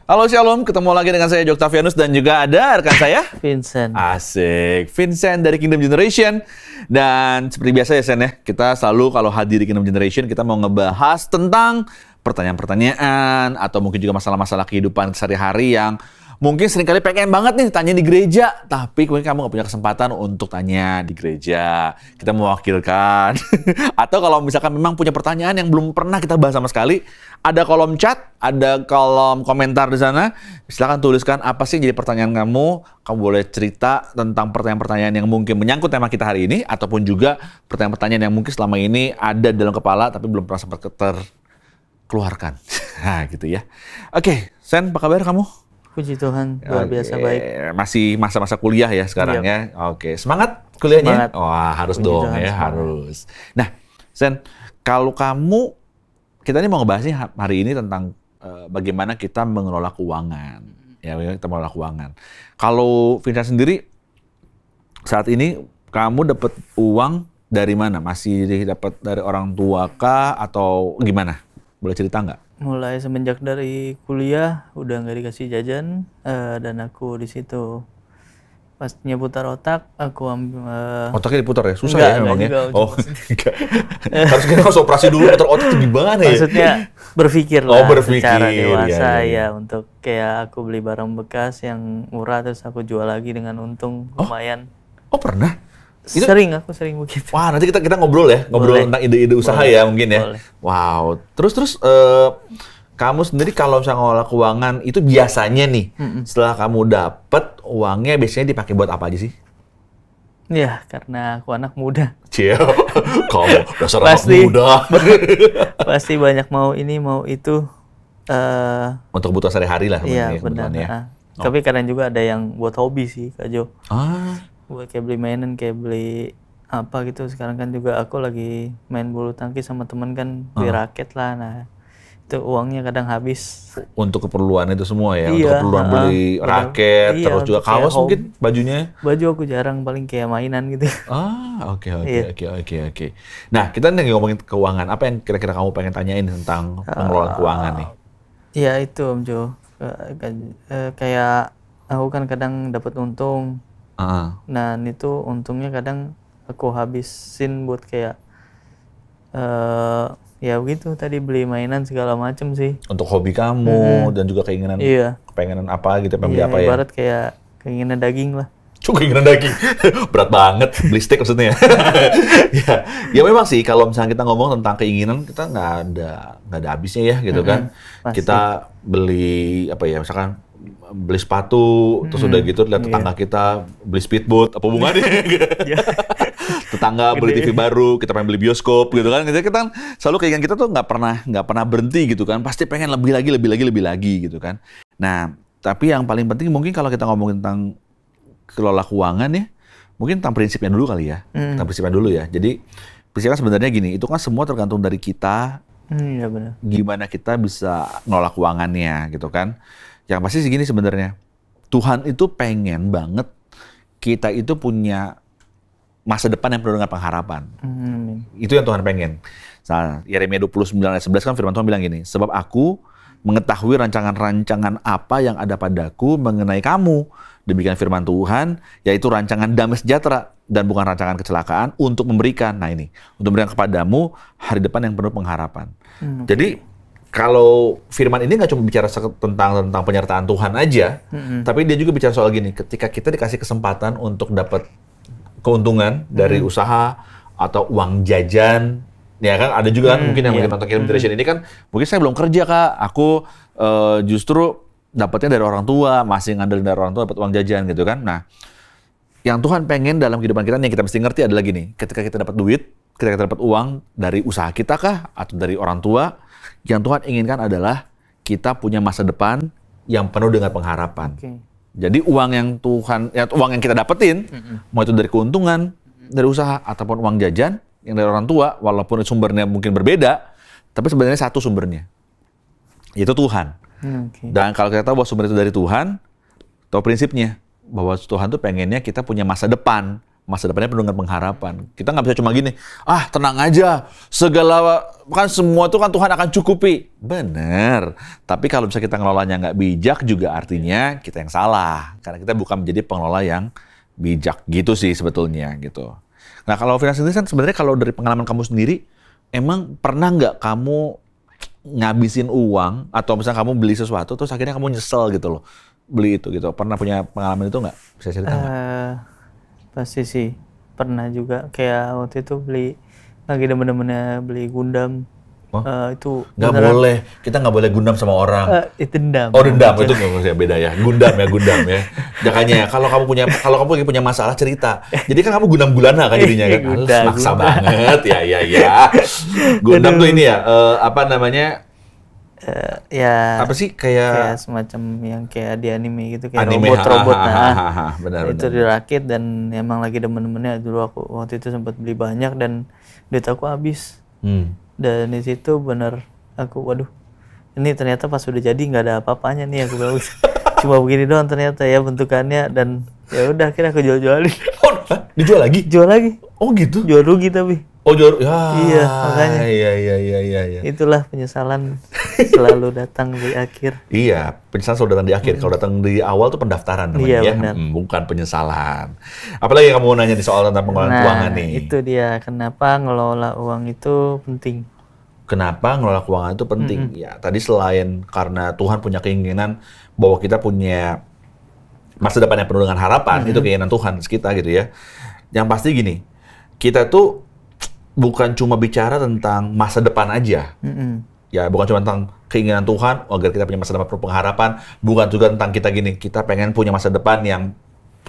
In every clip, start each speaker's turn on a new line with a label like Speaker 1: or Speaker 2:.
Speaker 1: Halo Shalom, ketemu lagi dengan saya Joktavianus dan juga ada rekan saya
Speaker 2: Vincent.
Speaker 1: Asik, Vincent dari Kingdom Generation. Dan seperti biasa ya Sen ya, kita selalu kalau hadir di Kingdom Generation kita mau ngebahas tentang pertanyaan-pertanyaan atau mungkin juga masalah-masalah kehidupan sehari-hari yang mungkin seringkali pengen banget nih tanya di gereja, tapi mungkin kamu nggak punya kesempatan untuk tanya di gereja. Kita mewakilkan. Atau kalau misalkan memang punya pertanyaan yang belum pernah kita bahas sama sekali, ada kolom chat, ada kolom komentar di sana. Silakan tuliskan apa sih jadi pertanyaan kamu. Kamu boleh cerita tentang pertanyaan-pertanyaan yang mungkin menyangkut tema kita hari ini, ataupun juga pertanyaan-pertanyaan yang mungkin selama ini ada dalam kepala tapi belum pernah sempat terkeluarkan. Nah gitu ya. Oke, Sen, apa kabar kamu?
Speaker 2: Puji Tuhan, luar biasa baik.
Speaker 1: Masih masa-masa kuliah ya sekarang
Speaker 2: Iya.
Speaker 1: ya. Oke, semangat kuliahnya?
Speaker 2: Semangat.
Speaker 1: Wah, harus
Speaker 2: Puji
Speaker 1: dong
Speaker 2: Tuhan,
Speaker 1: ya,
Speaker 2: semangat.
Speaker 1: harus. Nah, Sen, kalau kamu, kita ini mau ngebahasnya hari ini tentang bagaimana kita mengelola keuangan. Ya, bagaimana kita mengelola keuangan. Kalau Vincent sendiri, saat ini kamu dapat uang dari mana? Masih dapat dari orang tua kah atau gimana? Boleh cerita nggak?
Speaker 2: Mulai semenjak dari kuliah udah nggak dikasih jajan, dan aku di situ pastinya putar otak, aku ambil
Speaker 1: Otaknya diputar ya? Susah
Speaker 2: Enggak,
Speaker 1: ya memang ya?
Speaker 2: enggak juga,
Speaker 1: Oh, enggak. Harus kita harus operasi dulu putar otak itu gimana ya?
Speaker 2: maksudnya berpikir
Speaker 1: Oh,
Speaker 2: lah
Speaker 1: berpikir,
Speaker 2: secara
Speaker 1: iya,
Speaker 2: dewasa
Speaker 1: iya, iya.
Speaker 2: ya, untuk kayak aku beli barang bekas yang murah terus aku jual lagi dengan untung lumayan.
Speaker 1: Oh, pernah? Itu-
Speaker 2: Aku sering begitu.
Speaker 1: Wah, nanti kita ngobrol ya, ngobrol
Speaker 2: Boleh.
Speaker 1: tentang ide-ide usaha
Speaker 2: Boleh.
Speaker 1: ya mungkin ya.
Speaker 2: Boleh.
Speaker 1: Wow. Terus kamu sendiri kalau misalnya ngolah keuangan itu biasanya nih, setelah kamu dapet uangnya biasanya dipakai buat apa aja sih?
Speaker 2: Ya, karena aku anak muda.
Speaker 1: Cie, kamu dasar anak
Speaker 2: Pasti.
Speaker 1: muda.
Speaker 2: Pasti banyak mau ini, mau itu.
Speaker 1: Untuk kebutuhan sehari-hari lah sebenarnya
Speaker 2: Iya, benar.
Speaker 1: kebutuhan ya.
Speaker 2: Tapi kadang juga ada yang buat hobi sih, Kak Jo.
Speaker 1: Ah,
Speaker 2: Buat kayak beli mainan, kayak beli apa gitu. Sekarang kan juga aku lagi main bulu tangkis sama temen kan, beli raket lah. Nah, itu uangnya kadang habis.
Speaker 1: untuk keperluan itu semua ya, untuk
Speaker 2: Iya,
Speaker 1: keperluan beli
Speaker 2: benar.
Speaker 1: raket,
Speaker 2: Iya,
Speaker 1: terus juga
Speaker 2: untuk kayak
Speaker 1: kaos mungkin bajunya.
Speaker 2: Baju aku jarang, paling kayak mainan gitu.
Speaker 1: Oke.
Speaker 2: Iya.
Speaker 1: Nah, kita nih ngomongin keuangan. Apa yang kira-kira kamu pengen tanyain tentang pengelolaan keuangan nih?
Speaker 2: Iya itu Om Jo. Kayak aku kan kadang dapat untung.
Speaker 1: Ah,
Speaker 2: Nah, itu untungnya kadang aku habisin buat kayak ya begitu tadi, beli mainan segala macem sih.
Speaker 1: untuk hobi kamu dan juga keinginan,
Speaker 2: Iya.
Speaker 1: kepengenan apa gitu, pengen beli
Speaker 2: Iya,
Speaker 1: apa ya?
Speaker 2: ibarat kayak keinginan daging lah.
Speaker 1: Cuma keinginan daging. Berat banget, beli steak maksudnya. ya memang sih kalau misalnya kita ngomong tentang keinginan, kita nggak ada habisnya ya gitu kan.
Speaker 2: pasti.
Speaker 1: Kita beli apa ya, misalkan beli sepatu, terus udah gitu lihat tetangga kita beli speedboat, apa hubungannya? Tetangga beli TV baru, kita pengen beli bioskop gitu kan. Kita kan selalu keinginan kita tuh nggak pernah berhenti gitu kan. Pasti pengen lebih lagi gitu kan. Nah, tapi yang paling penting mungkin kalau kita ngomongin tentang kelola keuangan ya, mungkin tentang prinsipnya dulu kali ya. Tentang prinsipnya dulu ya. Jadi prinsipnya sebenarnya gini, itu kan semua tergantung dari kita,
Speaker 2: Iya benar.
Speaker 1: gimana kita bisa ngelola keuangannya gitu kan. Yang pasti sih gini sebenarnya, Tuhan itu pengen banget kita itu punya masa depan yang penuh dengan pengharapan. Itu yang Tuhan pengen. Nah, Yeremia 29 ayat 11 kan firman Tuhan bilang gini, sebab aku mengetahui rancangan-rancangan apa yang ada padaku mengenai kamu. Demikian firman Tuhan, yaitu rancangan damai sejahtera dan bukan rancangan kecelakaan untuk memberikan, nah ini, untuk memberikan kepadamu hari depan yang penuh pengharapan. Jadi, kalau firman ini nggak cuma bicara tentang penyertaan Tuhan aja, tapi dia juga bicara soal gini, ketika kita dikasih kesempatan untuk dapat keuntungan dari usaha atau uang jajan, ya kan ada juga kan mungkin yang mungkin nonton Kingdom Generation ini kan, mungkin saya belum kerja Kak, aku justru dapatnya dari orang tua, masih ngandelin dari orang tua dapat uang jajan gitu kan. Nah, yang Tuhan pengen dalam kehidupan kita yang kita mesti ngerti adalah gini, ketika kita dapat duit, ketika kita dapat uang dari usaha kita kah atau dari orang tua, yang Tuhan inginkan adalah kita punya masa depan yang penuh dengan pengharapan.
Speaker 2: Oke.
Speaker 1: Jadi uang yang kita dapetin, mau itu dari keuntungan, dari usaha, ataupun uang jajan yang dari orang tua, walaupun sumbernya mungkin berbeda, tapi sebenarnya satu sumbernya, yaitu Tuhan.
Speaker 2: Oke.
Speaker 1: Dan kalau kita tahu bahwa sumber itu dari Tuhan, tahu prinsipnya, bahwa Tuhan tuh pengennya kita punya masa depan masa depannya penuh dengan pengharapan. Kita nggak bisa cuma gini, tenang aja, kan semua tuh kan Tuhan akan cukupi. Bener. Tapi kalau bisa kita ngelolanya nggak bijak juga artinya kita yang salah. Karena kita bukan menjadi pengelola yang bijak gitu sih sebetulnya gitu. Nah kalau Vina sendiri kan sebenarnya kalau dari pengalaman kamu sendiri, emang pernah nggak kamu ngabisin uang atau misalnya kamu beli sesuatu terus akhirnya kamu nyesel gitu loh beli itu gitu? Pernah punya pengalaman itu nggak? Bisa cerita nggak?
Speaker 2: Pasti sih, pernah juga. Kayak waktu itu lagi demen-demennya beli Gundam. Itu
Speaker 1: nggak boleh, kita nggak boleh Gundam sama orang.
Speaker 2: Itu dendam.
Speaker 1: Oh dendam, itu nggak beda ya. Gundam ya. Makanya kalau kamu lagi punya masalah cerita. Jadi kan kamu Gundam Gulana kan jadinya kan. Maksa banget, ya. Gundam tuh ini ya, apa namanya?
Speaker 2: Ya
Speaker 1: apa sih kayak
Speaker 2: semacam yang kayak di anime gitu, kayak
Speaker 1: anime,
Speaker 2: robot.
Speaker 1: Benar.
Speaker 2: Itu dirakit dan emang lagi demen-demennya. Dulu aku waktu itu sempat beli banyak dan duit aku habis. Dan di situ bener aku, waduh, ini ternyata pas udah jadi nggak ada apa-apanya nih, aku bilang cuma begini doang ternyata ya bentukannya. Dan ya udah akhirnya aku jual-jualin.
Speaker 1: Dijual lagi?
Speaker 2: Jual lagi.
Speaker 1: Oh gitu?
Speaker 2: Jual rugi tapi.
Speaker 1: Oh jual, ya.
Speaker 2: Iya makanya.
Speaker 1: Iya.
Speaker 2: Itulah penyesalan selalu datang di akhir.
Speaker 1: Iya, penyesalan selalu datang di akhir. Kalau datang di awal tuh pendaftaran namanya ya, bukan penyesalan. Apalagi yang kamu mau nanya di soal tentang pengelolaan keuangan nih?
Speaker 2: Itu dia, kenapa ngelola uang itu penting?
Speaker 1: Kenapa ngelola keuangan itu penting? Ya, tadi selain karena Tuhan punya keinginan bahwa kita punya masa depan yang penuh dengan harapan, itu keinginan Tuhan kita gitu ya. Yang pasti gini, kita tuh bukan cuma bicara tentang masa depan aja. Ya, bukan cuma tentang keinginan Tuhan agar kita punya masa depan penuh pengharapan, bukan juga tentang kita gini, kita pengen punya masa depan yang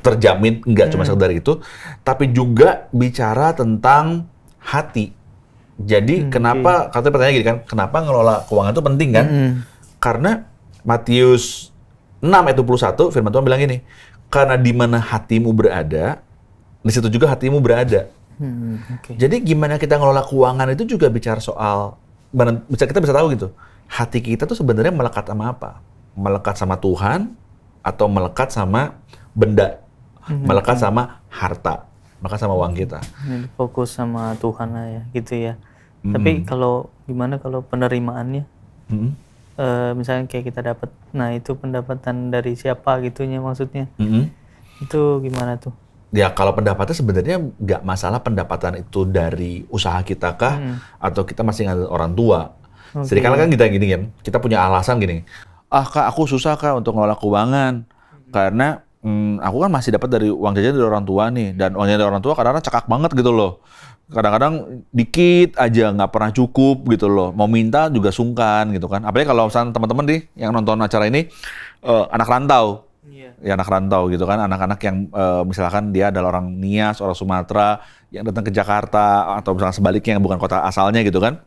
Speaker 1: terjamin, enggak cuma sekedar itu, tapi juga bicara tentang hati. Jadi kenapa, katanya pertanyaan gini kan, kenapa ngelola keuangan itu penting kan? Karena Matius 6 ayat 21, firman Tuhan bilang gini, karena di mana hatimu berada, di situ juga hatimu berada. Jadi gimana kita ngelola keuangan itu juga bicara soal, kita bisa tahu gitu, hati kita tuh sebenarnya melekat sama apa? Melekat sama Tuhan atau melekat sama benda? Melekat sama harta? Melekat sama uang kita?
Speaker 2: Fokus sama Tuhan lah ya, gitu ya. Tapi gimana kalau penerimaannya? Misalnya kayak kita dapat, nah itu pendapatan dari siapa gitunya maksudnya? Itu gimana tuh?
Speaker 1: Ya kalau pendapatnya sebenarnya nggak masalah pendapatan itu dari usaha kita kah atau kita masih ngandalin orang tua. Sedangkan kan kita gini kan, kita punya alasan gini, kak aku susah kak untuk ngelola keuangan karena aku kan masih dapat dari uang jajan dari orang tua nih, dan uangnya dari orang tua kadang-kadang cekak banget gitu loh. Kadang-kadang dikit aja nggak pernah cukup gitu loh. Mau minta juga sungkan gitu kan. Apalagi kalau misalnya teman-teman nih yang nonton acara ini anak rantau. Ya anak rantau gitu kan, anak-anak yang misalkan dia adalah orang Nias, orang Sumatera yang datang ke Jakarta atau misalkan sebaliknya yang bukan kota asalnya gitu kan.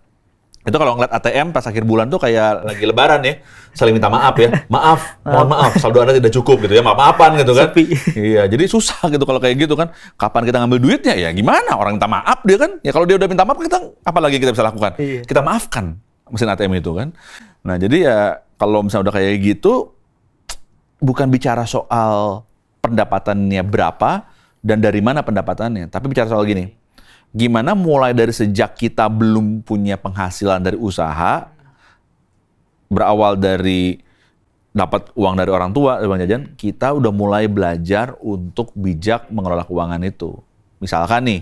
Speaker 1: Itu kalau ngeliat ATM pas akhir bulan tuh kayak lagi lebaran ya, saling minta maaf ya. Mohon maaf, saldo Anda tidak cukup gitu ya, maaf-maafan gitu kan. Iya, jadi susah gitu kalau kayak gitu kan. Kapan kita ngambil duitnya ya gimana? Orang minta maaf dia kan. Ya kalau dia udah minta maaf kita apa lagi kita bisa lakukan? Kita maafkan mesin ATM itu kan. Nah, jadi ya kalau misalnya udah kayak gitu, bukan bicara soal pendapatannya berapa dan dari mana pendapatannya, tapi bicara soal gini, gimana mulai dari sejak kita belum punya penghasilan dari usaha, berawal dari dapat uang dari orang tua, dari uang jajan, kita udah mulai belajar untuk bijak mengelola keuangan itu. Misalkan nih,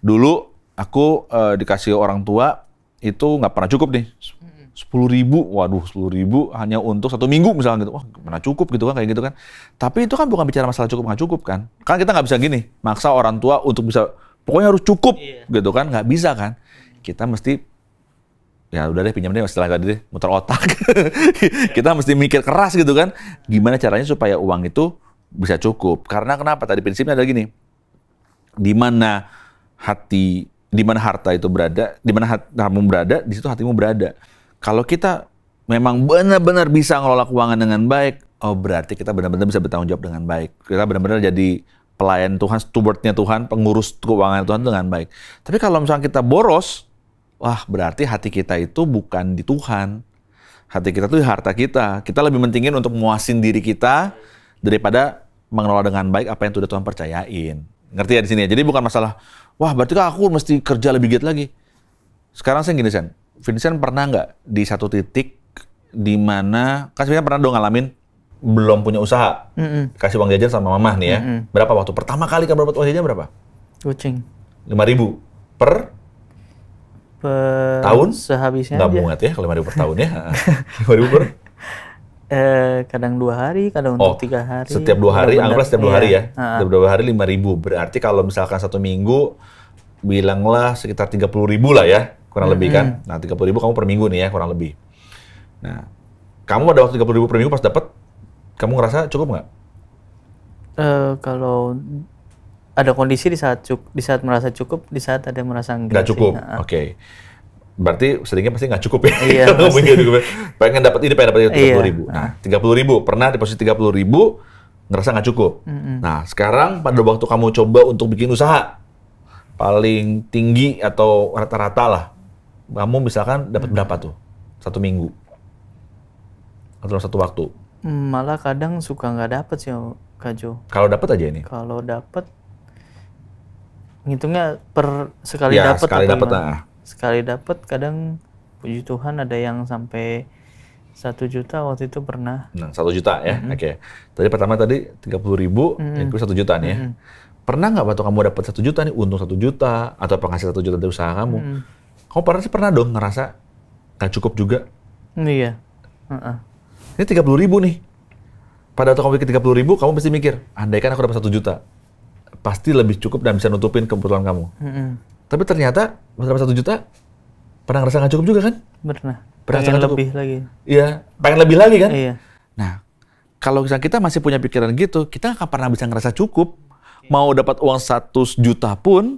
Speaker 1: dulu aku dikasih orang tua itu nggak pernah cukup nih. 10.000, waduh 10.000 hanya untuk 1 minggu misalnya gitu, wah mana cukup gitu kan, kayak gitu kan. Tapi itu kan bukan bicara masalah cukup nggak cukup kan kita nggak bisa gini maksa orang tua untuk bisa pokoknya harus cukup gitu kan, nggak bisa kan. Kita mesti ya udah deh pinjam deh setelah tadi deh muter otak. Kita mesti mikir keras gitu kan, gimana caranya supaya uang itu bisa cukup. Karena kenapa, tadi prinsipnya adalah gini, di mana harta itu berada, di mana hatimu berada, di situ hatimu berada. Kalau kita memang benar-benar bisa ngelola keuangan dengan baik, berarti kita benar-benar bisa bertanggung jawab dengan baik. Kita benar-benar jadi pelayan Tuhan, stewardnya Tuhan, pengurus keuangan Tuhan dengan baik. Tapi kalau misalnya kita boros, wah berarti hati kita itu bukan di Tuhan. Hati kita itu di harta kita. Kita lebih mentingin untuk memuasin diri kita daripada mengelola dengan baik apa yang sudah Tuhan percayain. Ngerti ya di sini ya? Jadi bukan masalah, wah berarti kan aku mesti kerja lebih giat lagi. Sekarang saya gini, Sen. Vincent pernah nggak di satu titik di mana, kan sebenarnya pernah dong ngalamin belum punya usaha, kasih uang jajan sama mamah nih ya. Berapa waktu pertama kali kamu dapat uang jajan berapa?
Speaker 2: Kucing.
Speaker 1: 5.000 per tahun?
Speaker 2: Sehabisnya
Speaker 1: nggak
Speaker 2: aja.
Speaker 1: muat ya kalau 5.000 per tahun ya. 5.000 per?
Speaker 2: Kadang 2 hari, kadang untuk 3 hari.
Speaker 1: Setiap 2 hari, anggaplah setiap 2 hari ya.
Speaker 2: Iya.
Speaker 1: Setiap 2 hari 5.000. Berarti kalau misalkan 1 minggu, bilanglah sekitar 30.000 lah ya, kurang lebih kan. Nah 30.000 kamu per minggu nih ya, kurang lebih. Nah, kamu pada waktu 30.000 per minggu pas dapat, kamu ngerasa cukup nggak?
Speaker 2: Kalau ada kondisi di saat merasa cukup, di saat ada merasa enggak.
Speaker 1: Nggak cukup, oke. Berarti seringnya pasti nggak cukup ya.
Speaker 2: Iya,
Speaker 1: Kamu pengen dapat ini, pengen dapat itu 30.000. Nah, 30.000 pernah di posisi 30.000 ngerasa nggak cukup. Nah, sekarang pada waktu kamu coba untuk bikin usaha paling tinggi atau rata-rata lah, kamu misalkan dapat berapa tuh 1 minggu atau 1 waktu?
Speaker 2: Malah kadang suka nggak dapet sih, Kak Jo.
Speaker 1: Kalau dapat aja ini.
Speaker 2: Kalau dapet, ngitungnya per sekali
Speaker 1: Ya,
Speaker 2: dapet.
Speaker 1: sekali dapat.
Speaker 2: Sekali dapat, kadang puji Tuhan ada yang sampai 1 juta waktu itu pernah.
Speaker 1: Nah, 1 juta ya, oke. Tadi pertama 30.000, yang kedua 1 juta nih ya. Pernah nggak waktu kamu dapat 1 juta nih, untung 1 juta, atau penghasilan 1 juta dari usaha kamu, kamu pernah dong ngerasa nggak cukup juga?
Speaker 2: Iya.
Speaker 1: Ini 30.000 nih. Pada waktu kamu bikin 30.000, kamu pasti mikir, andaikan aku dapat 1 juta, pasti lebih cukup dan bisa nutupin kebutuhan kamu. Tapi ternyata pas dapat 1 juta, pernah ngerasa nggak cukup juga kan?
Speaker 2: Pernah.
Speaker 1: Berasa
Speaker 2: Pengen
Speaker 1: nggak cukup?
Speaker 2: lebih lagi.
Speaker 1: Iya, pengen lebih lagi kan?
Speaker 2: Iya.
Speaker 1: Nah, kalau misalnya kita masih punya pikiran gitu, kita nggak akan pernah bisa ngerasa cukup. Mau dapat uang 100 juta pun,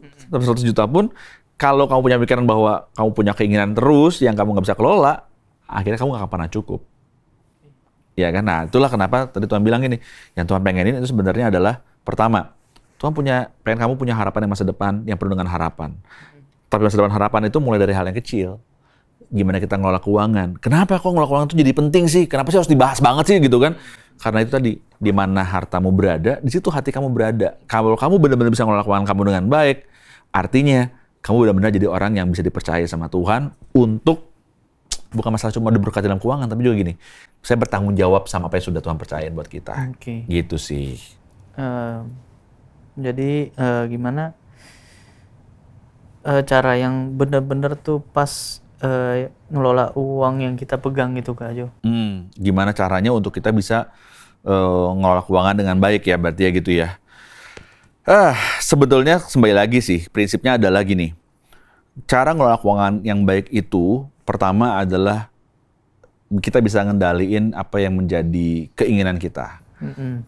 Speaker 1: kalau kamu punya pikiran bahwa kamu punya keinginan terus yang kamu nggak bisa kelola, akhirnya kamu nggak akan pernah cukup. Ya kan? Nah, itulah kenapa tadi Tuhan bilang ini, yang Tuhan pengenin itu sebenarnya adalah, pertama, Tuhan pengen kamu punya harapan yang masa depan yang penuh dengan harapan. Tapi masa depan harapan itu mulai dari hal yang kecil. Gimana kita ngelola keuangan. Kenapa kok ngelola keuangan itu jadi penting sih? Kenapa sih harus dibahas banget sih gitu kan? Karena itu tadi, di mana hartamu berada, di situ hati kamu berada. Kalau kamu benar-benar bisa ngelola keuangan kamu dengan baik, artinya kamu benar-benar jadi orang yang bisa dipercaya sama Tuhan untuk, bukan masalah cuma diberkati dalam keuangan, tapi juga gini, saya bertanggung jawab sama apa yang sudah Tuhan percayain buat kita. Gitu sih.
Speaker 2: Jadi gimana cara yang benar-benar tuh pas ngelola uang yang kita pegang gitu, Kak Jo?
Speaker 1: Gimana caranya untuk kita bisa ngelola keuangan dengan baik ya, berarti ya gitu ya. Sebetulnya kembali lagi sih, prinsipnya adalah gini. Cara ngelola keuangan yang baik itu, pertama adalah kita bisa ngendaliin apa yang menjadi keinginan kita.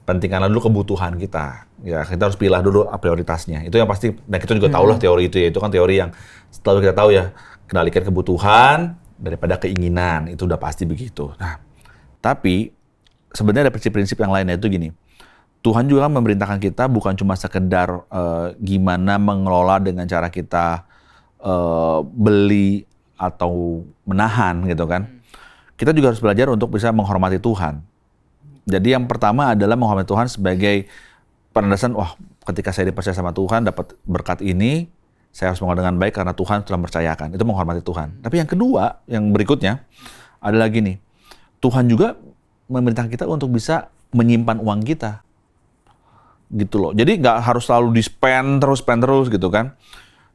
Speaker 1: Pentingkanlah dulu kebutuhan kita. Ya, kita harus pilih dulu prioritasnya. Itu yang pasti, dan kita juga tahu lah teori itu ya. Itu kan teori yang selalu kita tahu ya. Kendalikan kebutuhan daripada keinginan. Itu udah pasti begitu. Nah, tapi sebenarnya ada prinsip-prinsip yang lainnya itu gini. Tuhan juga memerintahkan kita bukan cuma sekedar gimana mengelola dengan cara kita beli atau menahan gitu kan. Kita juga harus belajar untuk bisa menghormati Tuhan. Jadi yang pertama adalah menghormati Tuhan sebagai penandasan, wah ketika saya dipercaya sama Tuhan dapat berkat ini, saya harus mengelola dengan baik karena Tuhan telah mempercayakan. Itu menghormati Tuhan. Tapi yang kedua, yang berikutnya adalah gini, Tuhan juga memerintahkan kita untuk bisa menyimpan uang kita. Gitu loh. Jadi nggak harus selalu spend terus gitu kan.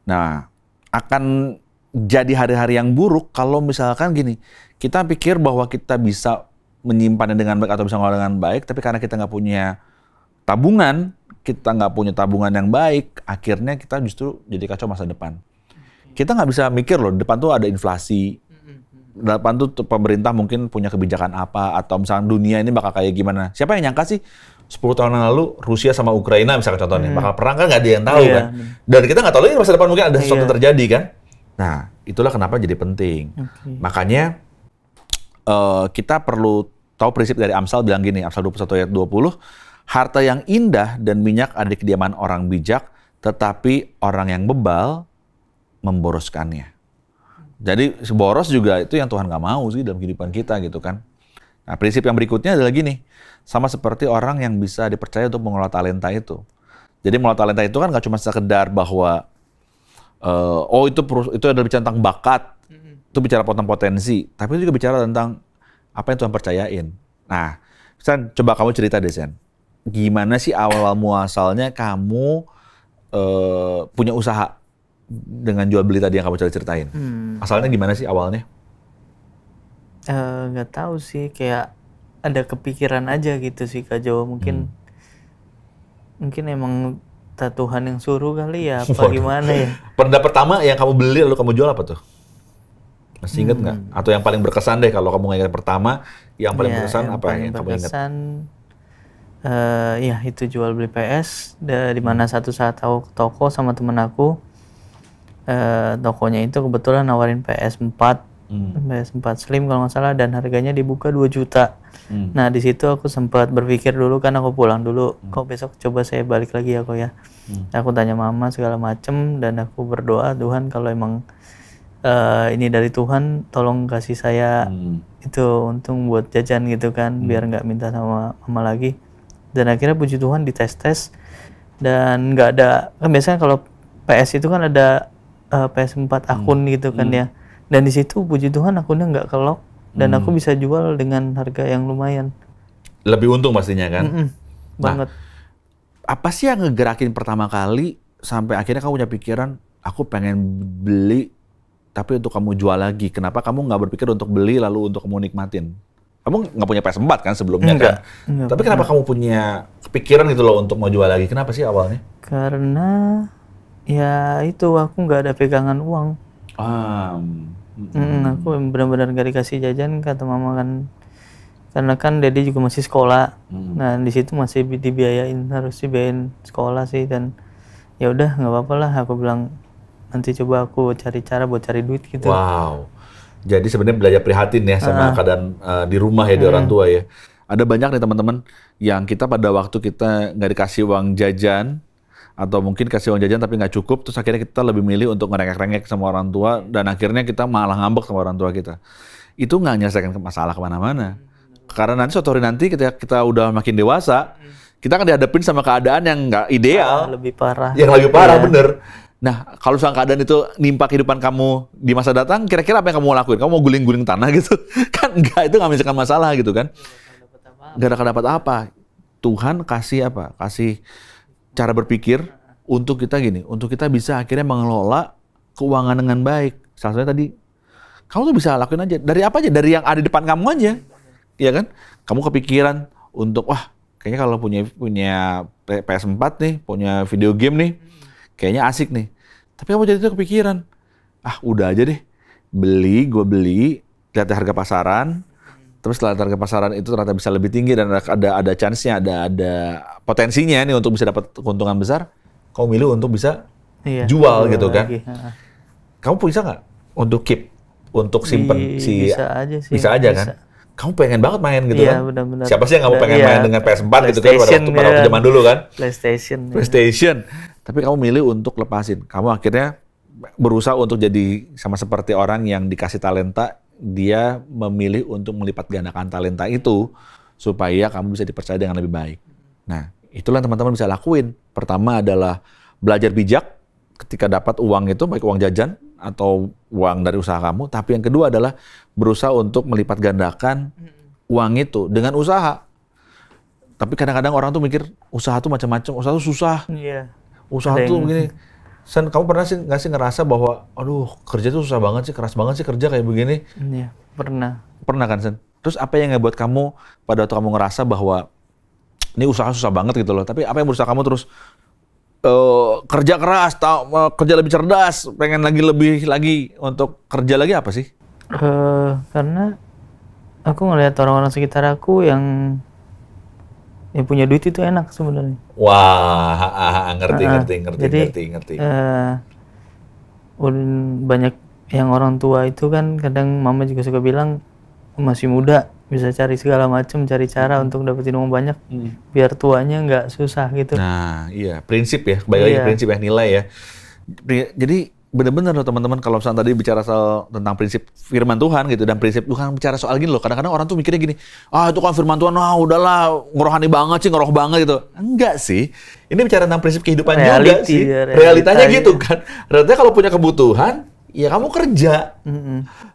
Speaker 1: Nah, akan jadi hari-hari yang buruk kalau misalkan gini, kita pikir bahwa kita bisa menyimpannya dengan baik atau bisa mengelola dengan baik, tapi karena kita nggak punya tabungan, kita nggak punya tabungan yang baik, akhirnya kita justru jadi kacau masa depan. Kita nggak bisa mikir loh, depan tuh ada inflasi, depan tuh pemerintah mungkin punya kebijakan apa, atau misalnya dunia ini bakal kayak gimana. Siapa yang nyangka sih 10 tahun yang lalu Rusia sama Ukraina misalnya contohnya, bakal perang kan nggak ada yang tahu kan. Dan kita nggak tahu lagi masa depan mungkin ada sesuatu yang terjadi kan. Nah, itulah kenapa jadi penting. Makanya kita perlu tahu prinsip dari Amsal bilang gini, Amsal 21 ayat 20, harta yang indah dan minyak ada di kediaman orang bijak, tetapi orang yang bebal memboroskannya. Jadi boros juga itu yang Tuhan nggak mau sih dalam kehidupan kita gitu kan. Nah, prinsip yang berikutnya adalah gini, sama seperti orang yang bisa dipercaya untuk mengelola talenta itu. Jadi mengelola talenta itu kan nggak cuma sekedar bahwa itu adalah bicara tentang bakat, itu bicara tentang potensi, tapi itu juga bicara tentang apa yang Tuhan percayain. Nah, Sen, coba kamu cerita deh, Sen. Gimana sih awal muasalnya kamu punya usaha dengan jual beli tadi yang kamu ceritain? Asalnya gimana sih awalnya?
Speaker 2: Nggak tahu sih, kayak ada kepikiran aja gitu sih Kak Jo. Mungkin emang Tuhan yang suruh kali ya, apa gimana ya?
Speaker 1: Benda pertama yang kamu beli lalu kamu jual apa tuh? Masih inget nggak? Atau yang paling berkesan deh kalau kamu ingat pertama, yang paling berkesan apa yang kamu ingat?
Speaker 2: Ya itu jual beli PS, di mana satu saat tahu toko sama temen aku, tokonya itu kebetulan nawarin PS4, PS4 Slim kalau nggak salah, dan harganya dibuka 2 juta. Nah di situ aku sempat berpikir dulu, kan aku pulang dulu, kok besok coba saya balik lagi ya kok ya. Aku tanya mama segala macem dan aku berdoa, Tuhan kalau emang ini dari Tuhan, tolong kasih saya itu untung buat jajan gitu kan, biar nggak minta sama mama lagi. Dan akhirnya puji Tuhan dites dan nggak ada, kan biasanya kalau PS itu kan ada PS4 akun gitu kan ya. Dan di situ puji Tuhan akunnya nggak kelok dan aku bisa jual dengan harga yang lumayan.
Speaker 1: Lebih untung pastinya kan?
Speaker 2: Banget.
Speaker 1: Apa sih yang ngegerakin pertama kali sampai akhirnya kamu punya pikiran, aku pengen beli tapi untuk kamu jual lagi? Kenapa kamu nggak berpikir untuk beli lalu untuk kamu nikmatin? Kamu nggak punya PS4 kan sebelumnya kan? Tapi kenapa kamu punya kepikiran gitu loh untuk mau jual lagi? Kenapa sih awalnya?
Speaker 2: Karena ya itu aku nggak ada pegangan uang. Aku benar-benar gak dikasih jajan, kata mama kan, karena kan Dedi juga masih sekolah. Nah di situ masih harus dibiayain sekolah sih, dan ya udah nggak apa-apa lah, aku bilang nanti coba aku cari cara buat cari duit gitu.
Speaker 1: Wow, jadi sebenarnya belajar prihatin ya sama keadaan di rumah ya, di orang tua ya. Ada banyak nih teman-teman yang kita pada waktu kita nggak dikasih uang jajan, atau mungkin kasih uang jajan tapi nggak cukup, terus akhirnya kita lebih milih untuk ngerengek-rengek sama orang tua, dan akhirnya kita malah ngambek sama orang tua kita. Itu nggak menyelesaikan masalah kemana-mana. Karena nanti suatu hari nanti kita udah makin dewasa, kita akan dihadapin sama keadaan yang nggak ideal.
Speaker 2: Lebih parah.
Speaker 1: Yang lebih parah, bener. Nah, kalau misalnya keadaan itu nimpa kehidupan kamu di masa datang, kira-kira apa yang kamu mau lakuin? Kamu mau guling-guling tanah gitu? Kan enggak, itu nggak menyelesaikan masalah gitu kan. Nggak akan dapat apa. Tuhan kasih apa? Kasih cara berpikir untuk kita gini, untuk kita bisa akhirnya mengelola keuangan dengan baik. Salah satunya tadi, kamu tuh bisa lakuin aja. Dari apa aja? Dari yang ada di depan kamu aja. Iya kan? Kamu kepikiran untuk, wah kayaknya kalau punya PS4 nih, punya video game nih, kayaknya asik nih. Tapi kamu jadi itu kepikiran, udah aja deh, gue beli, lihat harga pasaran, terus setelah harga pasaran itu ternyata bisa lebih tinggi dan ada chance-nya, ada potensinya nih untuk bisa dapat keuntungan besar, kamu milih untuk bisa jual gitu kan. Kamu bisa nggak untuk keep, untuk simpen
Speaker 2: bisa aja sih.
Speaker 1: Bisa aja kan? Kamu pengen banget main gitu kan?
Speaker 2: Benar-benar.
Speaker 1: Siapa sih yang kamu pengen main dengan PS4 gitu kan pada waktu zaman dulu kan? PlayStation. Tapi kamu milih untuk lepasin. Kamu akhirnya berusaha untuk jadi sama seperti orang yang dikasih talenta, dia memilih untuk melipat gandakan talenta itu supaya kamu bisa dipercaya dengan lebih baik. Nah, itulah yang teman-teman bisa lakuin. Pertama adalah belajar bijak ketika dapat uang itu, baik uang jajan atau uang dari usaha kamu. Tapi yang kedua adalah berusaha untuk melipat gandakan uang itu dengan usaha. Tapi kadang-kadang orang tuh mikir usaha tuh macam-macam, usaha tuh susah. Usaha tuh begini. Sen, kamu pernah sih nggak sih ngerasa bahwa, aduh kerja tuh susah banget sih, keras banget sih kerja kayak begini?
Speaker 2: Iya, pernah.
Speaker 1: Pernah kan, Sen? Terus apa yang ngebuat kamu pada waktu kamu ngerasa bahwa ini usaha susah banget gitu loh, tapi apa yang berusaha kamu terus kerja keras, kerja lebih cerdas, pengen lebih lagi untuk kerja lagi, apa sih?
Speaker 2: Karena aku ngelihat orang-orang sekitar aku yang punya duit itu enak sebenarnya.
Speaker 1: Wah, ngerti.
Speaker 2: Banyak yang orang tua itu kan, kadang mama juga suka bilang masih muda, bisa cari segala macam, cari cara untuk dapetin uang banyak, biar tuanya nggak susah gitu.
Speaker 1: Nah, iya, prinsip ya, kembali lagi prinsip ya, nilai ya. Jadi bener-bener loh teman-teman, kalau misalnya tadi bicara soal tentang prinsip firman Tuhan gitu, dan prinsip Tuhan bicara soal gini loh, kadang-kadang orang tuh mikirnya gini, itu kan firman Tuhan, udahlah ngerohani banget sih, ngeroh banget gitu. Enggak sih, ini bicara tentang prinsip kehidupan juga sih, realitanya gitu kan. Realitanya kalau punya kebutuhan, ya kamu kerja.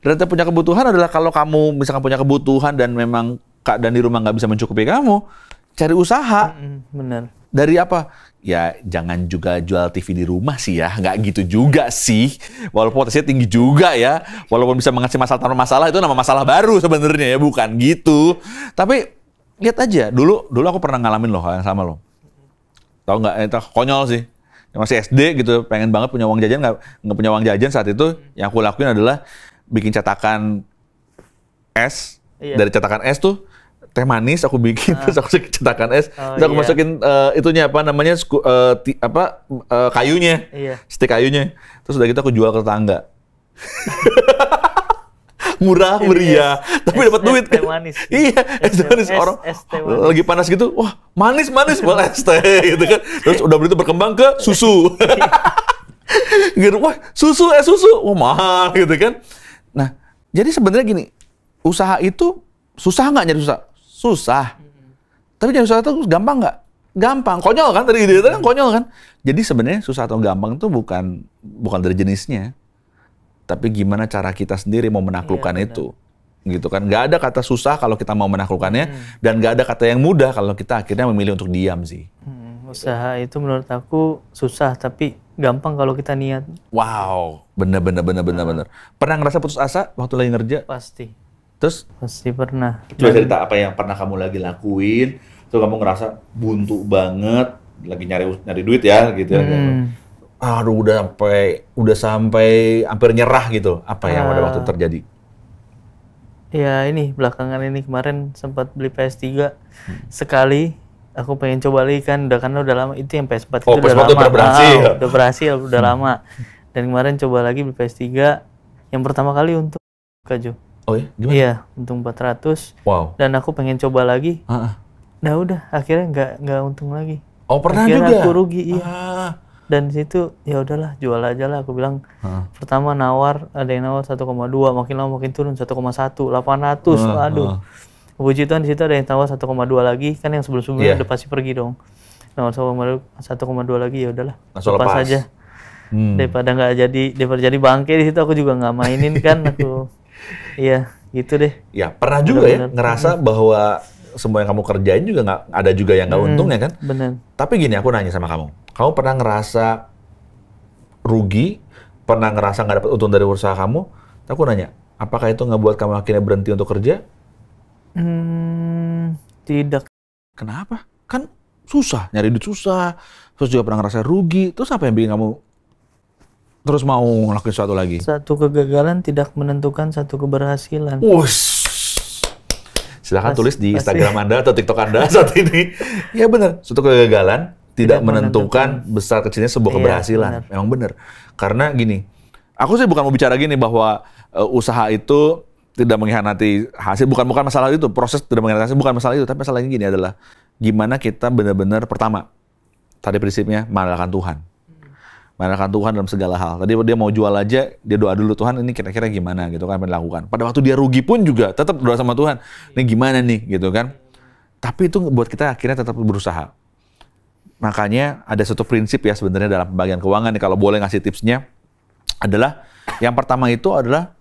Speaker 1: Realitanya punya kebutuhan adalah kalau kamu misalkan punya kebutuhan dan memang keadaan di rumah nggak bisa mencukupi kamu, cari usaha.
Speaker 2: Bener.
Speaker 1: Dari apa? Ya jangan juga jual TV di rumah sih ya, nggak gitu juga sih. Walaupun potensinya tinggi juga ya, walaupun bisa mengatasi masalah tanpa masalah, itu nama masalah baru sebenarnya ya, bukan gitu. Tapi lihat aja, dulu aku pernah ngalamin loh hal yang sama loh. Tahu nggak? Itu konyol sih. Masih SD gitu, pengen banget punya uang jajan, nggak punya uang jajan saat itu. Yang aku lakuin adalah bikin cetakan es. Dari cetakan es tuh teh manis aku bikin, terus aku masukin cetakan es, terus aku masukin itunya apa namanya kayunya, stik kayunya, terus udah gitu aku jual ke tetangga. Murah meriah, tapi dapat duit kan?
Speaker 2: Manis.
Speaker 1: Iya, es manis, orang lagi panas gitu, wah manis buat es teh gitu kan, terus udah begitu berkembang ke susu, gitu, wah susu, wah mahal gitu kan. Nah, jadi sebenarnya gini, usaha itu susah nggak nyari usaha? Susah. Tapi nyari susah itu gampang nggak? Gampang. Konyol kan tadi ide itu kan konyol kan. Jadi sebenarnya susah atau gampang itu bukan dari jenisnya. Tapi gimana cara kita sendiri mau menaklukkan itu. Gitu kan. Nggak ada kata susah kalau kita mau menaklukkannya, dan nggak ada kata yang mudah kalau kita akhirnya memilih untuk diam sih.
Speaker 2: Usaha itu menurut aku susah tapi gampang kalau kita niat.
Speaker 1: Wow, bener. Pernah ngerasa putus asa waktu lagi ngerja?
Speaker 2: Pasti.
Speaker 1: Terus?
Speaker 2: Pasti pernah.
Speaker 1: Coba cerita apa yang pernah kamu lagi lakuin, terus kamu ngerasa buntu banget, lagi nyari duit ya, gitu ya. Aduh, udah sampai hampir nyerah gitu. Apa yang pada waktu terjadi?
Speaker 2: Ya ini, belakangan ini kemarin sempat beli PS3. Sekali, aku pengen coba lagi kan, karena udah lama. Itu yang PS4 itu udah lama. Udah berhasil, udah lama. Dan kemarin coba lagi beli PS3, yang pertama kali untuk Kaju.
Speaker 1: Oh ya? Gimana?
Speaker 2: Iya, untung 400.
Speaker 1: Wow.
Speaker 2: Dan aku pengen coba lagi. Nah udah, akhirnya nggak untung lagi.
Speaker 1: Oh, pernah
Speaker 2: akhirnya
Speaker 1: juga?
Speaker 2: Aku rugi, iya. Dan di situ, ya udahlah, jual aja lah. Aku bilang, pertama nawar, ada yang nawar 1,2, makin lama makin turun 1,1, 800. Waduh. Puji Tuhan di situ ada yang tawar 1,2 lagi, kan yang sebelum-sebelumnya udah pasti pergi dong. Nawar 1,2 lagi, ya udahlah. Lepas aja. Daripada jadi bangke di situ, aku juga nggak mainin kan, aku. Iya, gitu deh.
Speaker 1: Ya, pernah juga ya ngerasa bahwa semua yang kamu kerjain juga nggak ada juga yang nggak untung ya kan?
Speaker 2: Benar.
Speaker 1: Tapi gini, aku nanya sama kamu pernah ngerasa rugi, pernah ngerasa nggak dapat untung dari usaha kamu? Aku nanya, apakah itu nggak buat kamu akhirnya berhenti untuk kerja?
Speaker 2: Tidak.
Speaker 1: Kenapa? Kan susah, nyari duit susah, terus juga pernah ngerasa rugi, terus apa yang bikin kamu terus mau ngelakuin sesuatu lagi?
Speaker 2: Satu kegagalan tidak menentukan satu keberhasilan.
Speaker 1: Silahkan tulis di Instagram Anda atau TikTok Anda saat ini. Ya benar, suatu kegagalan tidak menentukan besar kecilnya sebuah keberhasilan. Bener. Memang benar. Karena gini, aku sih bukan mau bicara gini bahwa usaha itu tidak mengkhianati hasil, bukan masalah itu, proses tidak mengkhianati hasil, bukan masalah itu, tapi masalahnya gini adalah gimana kita benar-benar pertama, tadi prinsipnya mengandalkan Tuhan. Mengandalkan Tuhan dalam segala hal. Tadi dia mau jual aja, dia doa dulu, Tuhan ini kira-kira gimana gitu kan, dilakukan. Pada waktu dia rugi pun juga tetap doa sama Tuhan. Ini gimana nih gitu kan. Tapi itu buat kita akhirnya tetap berusaha. Makanya ada satu prinsip ya sebenarnya dalam pembagian keuangan nih, kalau boleh ngasih tipsnya adalah yang pertama itu adalah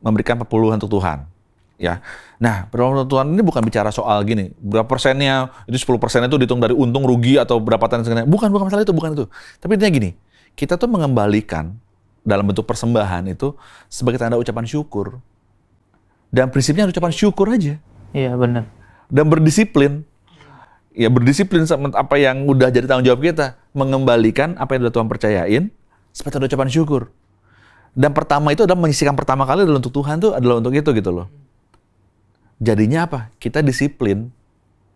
Speaker 1: memberikan perpuluhan untuk Tuhan. Ya. Nah, perpuluhan untuk Tuhan ini bukan bicara soal gini, berapa persennya, itu 10% itu dihitung dari untung, rugi, atau berapa tan sebenarnya. Bukan masalah itu, bukan itu. Tapi intinya gini, kita tuh mengembalikan dalam bentuk persembahan itu sebagai tanda ucapan syukur. Dan prinsipnya ucapan syukur aja.
Speaker 2: Iya, benar.
Speaker 1: Dan berdisiplin. Ya, berdisiplin sama apa yang udah jadi tanggung jawab kita. Mengembalikan apa yang udah Tuhan percayain sebagai tanda ucapan syukur. Dan pertama itu adalah menyisihkan pertama kali adalah untuk Tuhan tuh adalah untuk itu gitu loh. Jadinya apa? Kita disiplin.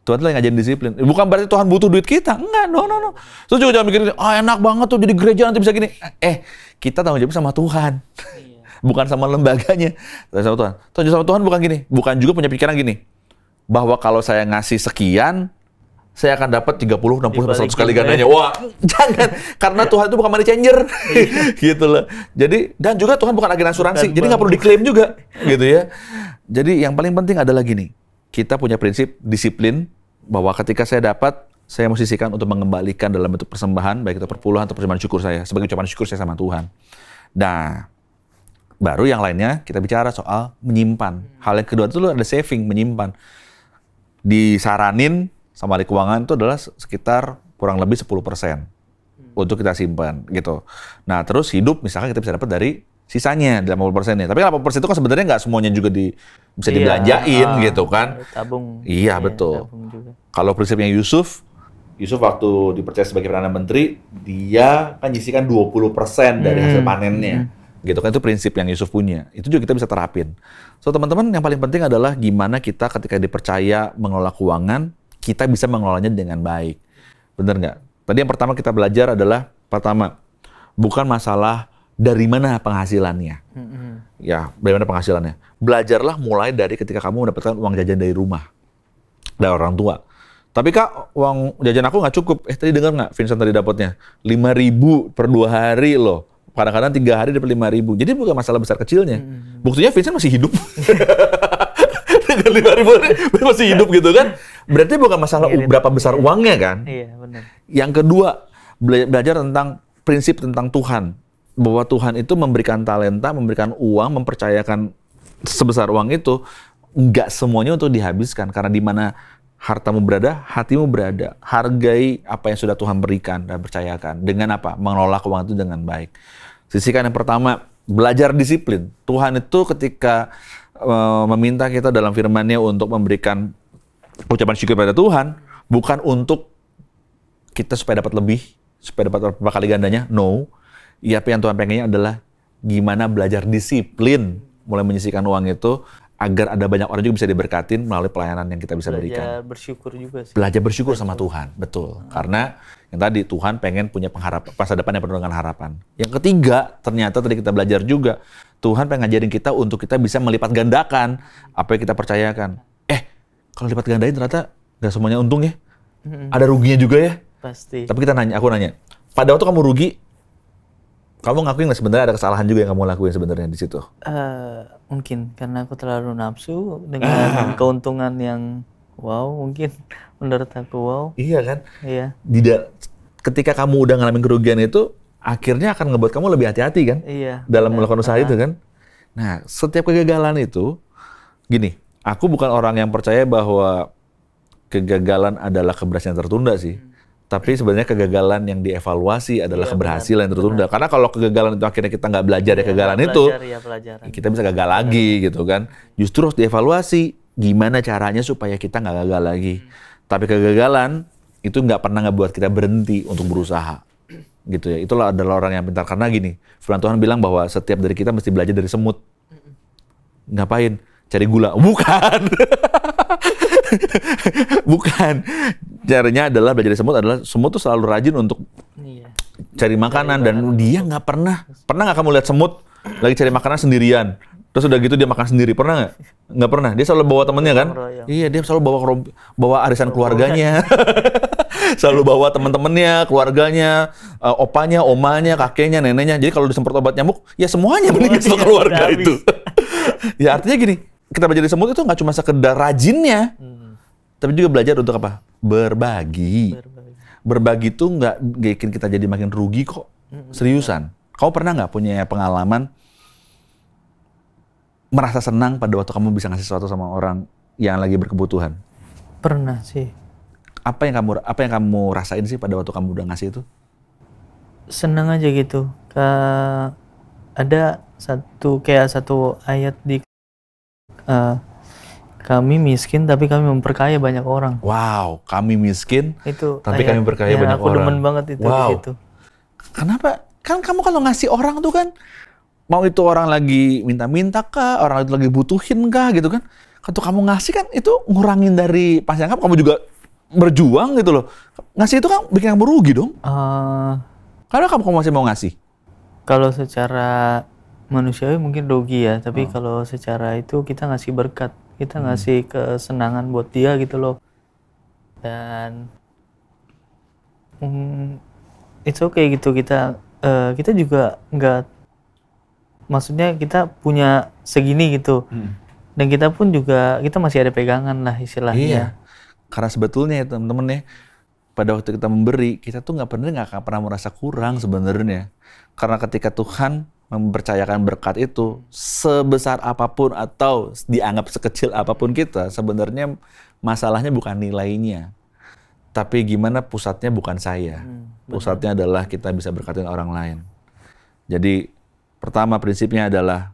Speaker 1: Tuhan tuh yang ngajarin disiplin. Bukan berarti Tuhan butuh duit kita. Enggak, no. Terus juga jangan mikirin, enak banget tuh jadi gereja nanti bisa gini. Kita tanggung jawab sama Tuhan. Bukan sama lembaganya. Sama Tuhan. Tanggung jawab sama Tuhan bukan gini. Bukan juga punya pikiran gini. Bahwa kalau saya ngasih sekian, saya akan dapat 30, 60, 100 kali gandanya. Wah, jangan. Karena Tuhan itu bukan money changer. Gitu loh. Jadi, dan juga Tuhan bukan agen asuransi. Jadi nggak perlu diklaim juga. Gitu ya. Jadi yang paling penting adalah gini. Kita punya prinsip disiplin bahwa ketika saya dapat, saya mau sisihkan untuk mengembalikan dalam bentuk persembahan, baik itu perpuluhan atau persembahan syukur saya. Sebagai ucapan syukur saya sama Tuhan. Nah, baru yang lainnya kita bicara soal menyimpan. Hal yang kedua itu ada saving, menyimpan. Disaranin sama ahli keuangan itu adalah sekitar kurang lebih 10% untuk kita simpan gitu. Nah terus hidup misalkan kita bisa dapat dari sisanya 80%-nya. Tapi 80% itu kan sebenarnya nggak semuanya juga bisa dibelanjain gitu kan.
Speaker 2: Tabung.
Speaker 1: Iya betul. Kalau prinsipnya Yusuf waktu dipercaya sebagai Perdana Menteri, dia kan nyisikan 20% dari hasil panennya. Gitu kan, itu prinsip yang Yusuf punya. Itu juga kita bisa terapin. So teman-teman, yang paling penting adalah gimana kita ketika dipercaya mengelola keuangan, kita bisa mengelolanya dengan baik. Bener nggak? Tadi yang pertama kita belajar adalah, pertama, bukan masalah dari mana penghasilannya. Ya, dari mana penghasilannya. Belajarlah mulai dari ketika kamu mendapatkan uang jajan dari rumah. Dari orang tua. Tapi Kak, uang jajan aku nggak cukup. Tadi dengar nggak Vincent tadi dapatnya? 5.000 per 2 hari loh. Kadang-kadang 3 hari dapat 5.000. Jadi bukan masalah besar kecilnya. Buktinya Vincent masih hidup. Dengan 5.000 masih hidup gitu kan. Berarti bukan masalah berapa besar uangnya kan.
Speaker 2: Iya, benar.
Speaker 1: Yang kedua, belajar tentang prinsip tentang Tuhan. Bahwa Tuhan itu memberikan talenta, memberikan uang, mempercayakan sebesar uang itu. Nggak semuanya untuk dihabiskan. Karena di mana hartamu berada, hatimu berada. Hargai apa yang sudah Tuhan berikan dan percayakan. Dengan apa? Mengelola keuangan itu dengan baik. Sisihkan yang pertama, belajar disiplin. Tuhan itu ketika meminta kita dalam firman-Nya untuk memberikan ucapan syukur pada Tuhan, bukan untuk kita supaya dapat lebih, supaya dapat berapa kali gandanya. No. Ya, apa yang Tuhan pengennya adalah gimana belajar disiplin mulai menyisihkan uang itu, agar ada banyak orang juga bisa diberkatin melalui pelayanan yang kita bisa berikan.
Speaker 2: Belajar bersyukur juga sih.
Speaker 1: Belajar bersyukur sama Tuhan, betul. Karena yang tadi Tuhan pengen punya pengharapan, masa depan yang penuh dengan harapan. Yang ketiga, ternyata tadi kita belajar juga, Tuhan pengen ngajarin kita untuk kita bisa melipat gandakan apa yang kita percayakan. Kalau lipat gandain ternyata nggak semuanya untung ya. Ada ruginya juga ya.
Speaker 2: Pasti.
Speaker 1: Tapi aku nanya, pada waktu kamu rugi, kamu ngakuin nggak sebenarnya ada kesalahan juga yang kamu lakuin sebenarnya di situ?
Speaker 2: Mungkin karena aku terlalu nafsu dengan keuntungan yang wow, mungkin menurut aku wow.
Speaker 1: Iya kan?
Speaker 2: Iya.
Speaker 1: Ketika kamu udah ngalamin kerugian itu, akhirnya akan ngebuat kamu lebih hati-hati kan?
Speaker 2: Iya.
Speaker 1: Dalam melakukan usaha itu kan? Nah, setiap kegagalan itu, gini, aku bukan orang yang percaya bahwa kegagalan adalah keberhasilan tertunda sih. Tapi sebenarnya kegagalan yang dievaluasi adalah keberhasilan yang tertunda. Karena kalau kegagalan itu akhirnya kita nggak belajar kegagalan itu, kita bisa gagal lagi gitu kan. Justru harus dievaluasi gimana caranya supaya kita nggak gagal lagi. Tapi kegagalan itu nggak pernah ngebuat kita berhenti untuk berusaha. Gitu ya. Itulah adalah orang yang pintar. Karena gini, firman Tuhan bilang bahwa setiap dari kita mesti belajar dari semut. Ngapain? Cari gula. Bukan. Bukan. Caranya adalah belajar dari semut tuh selalu rajin untuk cari makanan dan dia nggak pernah nggak kamu lihat semut lagi cari makanan sendirian terus udah gitu dia makan sendiri, pernah nggak pernah, dia selalu bawa temennya kan. Iya, dia selalu bawa arisan keluarganya. Selalu bawa teman-temannya, keluarganya, opanya, omanya, kakeknya, neneknya. Jadi kalau disemprot obat nyamuk ya semuanya meninggal sama keluarga itu. Ya artinya gini, kita belajar dari semut itu nggak cuma sekedar rajinnya, tapi juga belajar untuk apa? Berbagi. Berbagi itu nggak bikin kita jadi makin rugi kok. Seriusan. Kamu pernah nggak punya pengalaman merasa senang pada waktu kamu bisa ngasih sesuatu sama orang yang lagi berkebutuhan?
Speaker 2: Pernah sih.
Speaker 1: Apa yang kamu rasain sih pada waktu kamu udah ngasih itu?
Speaker 2: Senang aja gitu. Ada satu ayat di kami miskin tapi kami memperkaya banyak orang.
Speaker 1: Wow, kami miskin
Speaker 2: itu
Speaker 1: tapi kami memperkaya banyak orang.
Speaker 2: Aku demen banget itu di situ.
Speaker 1: Kenapa? Kan kamu kalau ngasih orang tuh kan, mau itu orang lagi minta-minta kah, orang itu lagi butuhin kah gitu kan. Kalau kamu ngasih kan itu ngurangin dari penghasilan kamu juga berjuang gitu loh. Ngasih itu kan bikin kamu rugi dong. Karena kamu masih mau ngasih.
Speaker 2: Kalau secara manusiawi mungkin rugi ya, tapi kalau secara itu kita ngasih berkat, kita ngasih kesenangan buat dia gitu loh. Dan It's okay gitu, kita juga nggak, maksudnya kita punya segini gitu. Dan kita pun juga, kita masih ada pegangan lah istilahnya.
Speaker 1: Iya, karena sebetulnya ya teman-teman ya, pada waktu kita memberi, kita tuh nggak pernah merasa kurang sebenarnya. Karena ketika Tuhan mempercayakan berkat itu, sebesar apapun atau dianggap sekecil apapun kita, sebenarnya masalahnya bukan nilainya. Tapi gimana pusatnya bukan saya. Pusatnya adalah kita bisa berkatin orang lain. Jadi pertama prinsipnya adalah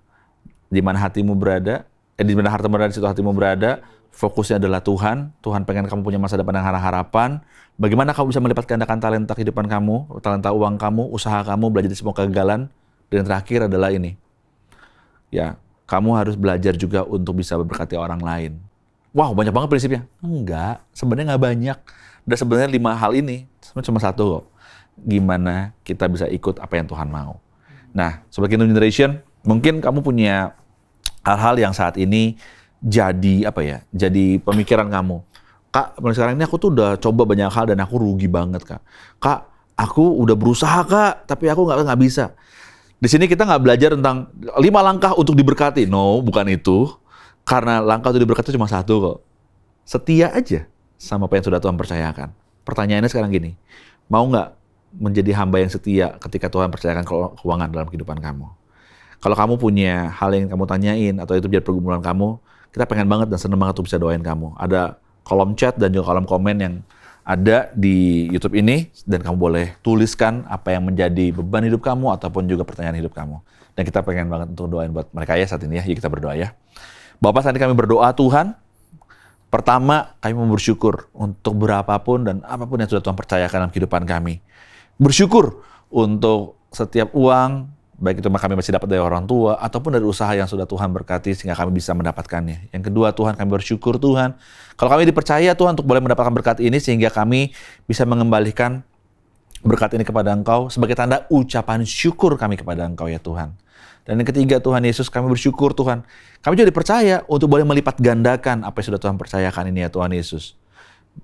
Speaker 1: di mana hatimu berada, di mana hartamu berada, di situ hatimu berada. Fokusnya adalah Tuhan. Tuhan pengen kamu punya masa depan yang harapan. Bagaimana kamu bisa melipat gandakan talenta kehidupan kamu, talenta uang kamu, usaha kamu, belajar dari semua kegagalan. Dan yang terakhir adalah ini. Ya, kamu harus belajar juga untuk bisa memberkati orang lain. Wow, banyak banget prinsipnya. Enggak, sebenarnya nggak banyak. Dan sebenarnya 5 hal ini sebenarnya cuma satu kok. Gimana kita bisa ikut apa yang Tuhan mau. Nah, sebagai Kingdom Generation, mungkin kamu punya hal-hal yang saat ini jadi jadi pemikiran kamu. Kak, sekarang ini aku tuh udah coba banyak hal dan aku rugi banget, Kak. Kak, aku udah berusaha, Kak, tapi aku nggak bisa. Di sini kita nggak belajar tentang 5 langkah untuk diberkati. No, bukan itu. Karena langkah untuk diberkati cuma satu kok. Setia aja sama apa yang sudah Tuhan percayakan. Pertanyaannya sekarang gini, mau nggak menjadi hamba yang setia ketika Tuhan percayakan keuangan dalam kehidupan kamu? Kalau kamu punya hal yang kamu tanyain atau itu jadi pergumulan kamu, kita pengen banget dan seneng banget tuh bisa doain kamu. Ada kolom chat dan juga kolom komen yang ada di YouTube ini, dan kamu boleh tuliskan apa yang menjadi beban hidup kamu ataupun juga pertanyaan hidup kamu. Dan kita pengen banget untuk doain buat mereka ya saat ini ya. Yuk kita berdoa ya. Bapak, saat ini kami berdoa Tuhan. Pertama, kami mau bersyukur untuk berapapun dan apapun yang sudah Tuhan percayakan dalam kehidupan kami. Bersyukur untuk setiap uang, baik itu kami masih dapat dari orang tua, ataupun dari usaha yang sudah Tuhan berkati sehingga kami bisa mendapatkannya. Yang kedua, Tuhan, kami bersyukur Tuhan, kalau kami dipercaya Tuhan untuk boleh mendapatkan berkat ini sehingga kami bisa mengembalikan berkat ini kepada Engkau sebagai tanda ucapan syukur kami kepada Engkau ya Tuhan. Dan yang ketiga, Tuhan Yesus, kami bersyukur Tuhan, kami juga dipercaya untuk boleh melipat gandakan apa yang sudah Tuhan percayakan ini ya Tuhan Yesus.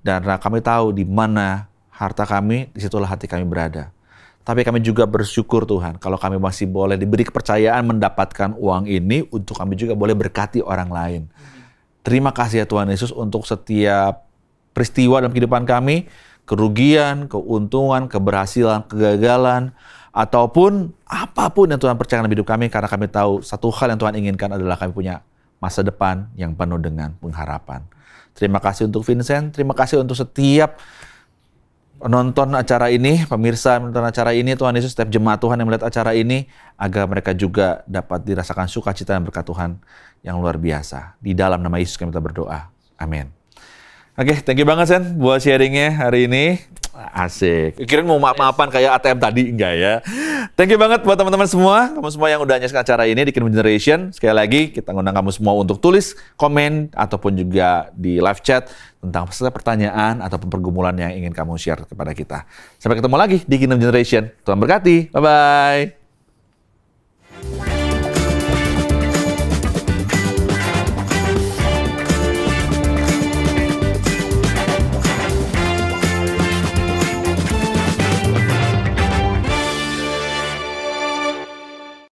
Speaker 1: Dan kami tahu di mana harta kami, disitulah hati kami berada. Tapi kami juga bersyukur Tuhan, kalau kami masih boleh diberi kepercayaan mendapatkan uang ini untuk kami juga boleh berkati orang lain. Terima kasih ya Tuhan Yesus untuk setiap peristiwa dalam kehidupan kami, kerugian, keuntungan, keberhasilan, kegagalan, ataupun apapun yang Tuhan percayakan dalam hidup kami, karena kami tahu satu hal yang Tuhan inginkan adalah kami punya masa depan yang penuh dengan pengharapan. Terima kasih untuk Vincent, terima kasih untuk setiap nonton acara ini, pemirsa menonton acara ini, Tuhan Yesus, setiap jemaat Tuhan yang melihat acara ini, agar mereka juga dapat dirasakan sukacita dan berkat Tuhan yang luar biasa. Di dalam nama Yesus kami berdoa. Amin. Oke, thank you banget Sen buat sharingnya hari ini. Asik. Kirain mau maaf-maafan kayak ATM tadi, enggak ya. Thank you banget buat teman-teman semua. Kamu semua yang udah nyaksikan acara ini di Kingdom Generation. Sekali lagi, kita ngundang kamu semua untuk tulis, komen, ataupun juga di live chat tentang pertanyaan ataupun pergumulan yang ingin kamu share kepada kita. Sampai ketemu lagi di Kingdom Generation. Tuhan berkati. Bye-bye.